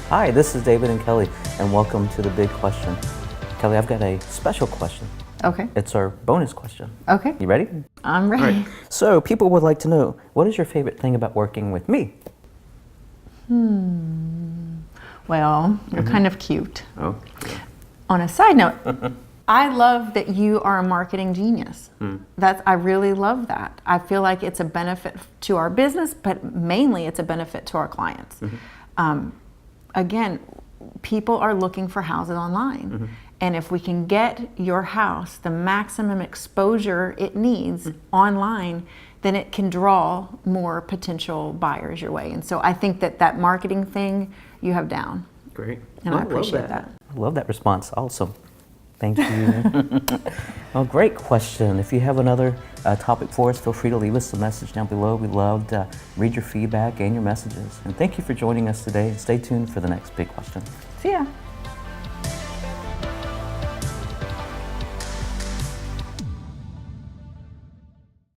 Hi, this is David and Kelly, and welcome to The Big Question. Kelly, I've got a special question. Okay. It's our bonus question. Okay. You ready? I'm ready. All right. So people would like to know, what is your favorite thing about working with me? Well, you're kind of cute. Oh, On a side note, I love that you are a marketing genius. I really love that. I feel like it's a benefit to our business, but mainly it's a benefit to our clients. Again, people are looking for houses online. And if we can get your house the maximum exposure it needs online, then it can draw more potential buyers your way. And so I think that marketing thing you have down. great. And I appreciate that. I love that response. Awesome. Thank you. Well, great question. If you have another topic for us, feel free to leave us a message down below. We'd love to read your feedback and your messages. And thank you for joining us today. Stay tuned for the next big question. See ya.